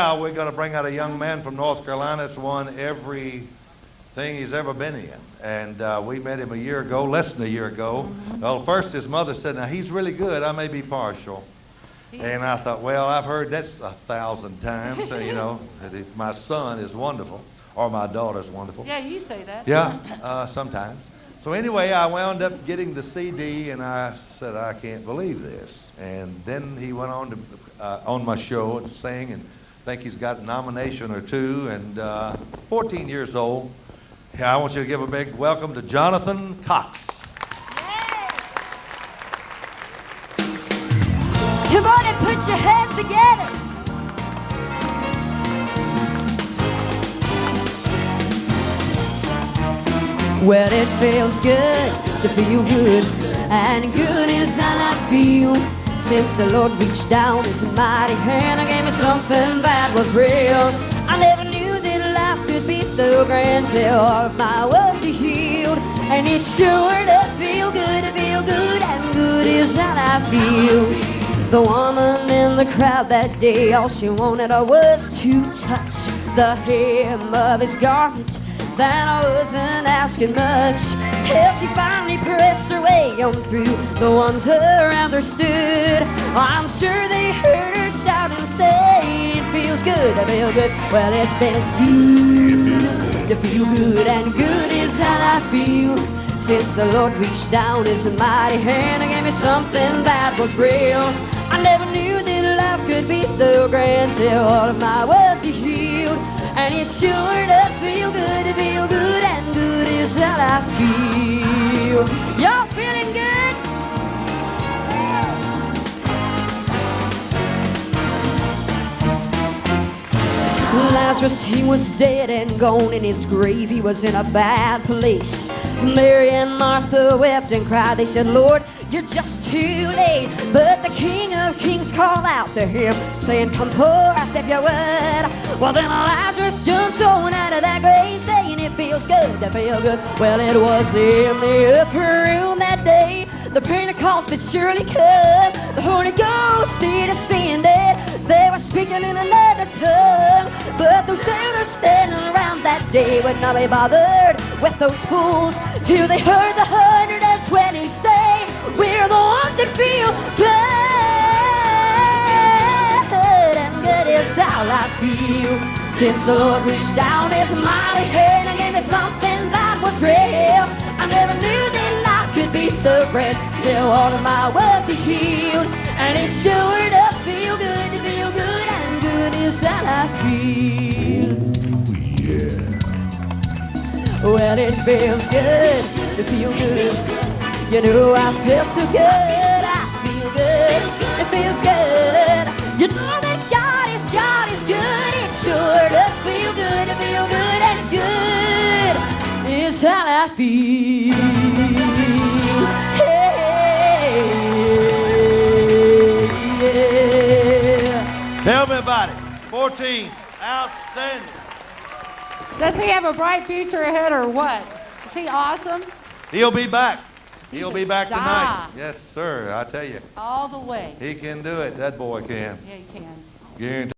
Now we're going to bring out a young man from North Carolina that's won everything he's ever been in. And we met him a year ago, less than a year ago. Well, first his mother said, now he's really good, I may be partial. And I thought, well, I've heard that's 1,000 times, you know, that my son is wonderful, or my daughter's wonderful. Yeah, you say that. Yeah, sometimes. So anyway, I wound up getting the CD, and I said, I can't believe this. And then he went on to on my show and sing, and I think he's got a nomination or two, and 14 years old. I want you to give a big welcome to Jonathan Cox. Come on and put your hands together. Well, it feels good to feel good, and good is how I feel. Since the Lord reached down his mighty hand and gave me something that was real. I never knew that life could be so grand till all of my wounds are healed. And it sure does feel good, and good is how I feel. The woman in the crowd that day, all she wanted was to touch the hem of his garment. Then I wasn't asking much, till she finally pressed her way on through. The ones around her stood, I'm sure they heard her shout and say, it feels good to feel good. Well, it feels good to feel good, and good is how I feel. Since the Lord reached down his mighty hand and gave me something that was real. I never knew that life could be so grand till all of my wounds are healed. And it sure does feel good, and good is how I feel. Y'all feeling good? Lazarus, he was dead and gone in his grave. He was in a bad place. Mary and Martha wept and cried. They said, Lord, you're just too late. But the King of Kings called out to him, saying, come forth if you would. Well, then Lazarus jumped on out of that grave, saying it feels good to feel good. Well, it was in the upper room that day, the Pentecost had surely come. The Holy Ghost did ascended. They were speaking in another tongue. But those doubters standing around that day would not be bothered with those fools till they heard the 120 say, we're the ones that feel good, and good is how I feel. Since the Lord reached down his mighty hand and gave me something that was real. I never knew that life could be so grand till all of my wounds are healed. And it sure does feel good, and good is how I feel. Well, it feels good to feel good. You know I feel so good, I feel good, it feels good. You know that God is good. It sure does feel good, and good is how I feel. Hey, yeah. Tell me about it. 14, outstanding. Does he have a bright future ahead or what? Is he awesome? He'll be back. He'll be back star. tonight. Yes, sir, I tell you. All the way. He can do it. That boy can. Yeah, he can. Guarantee.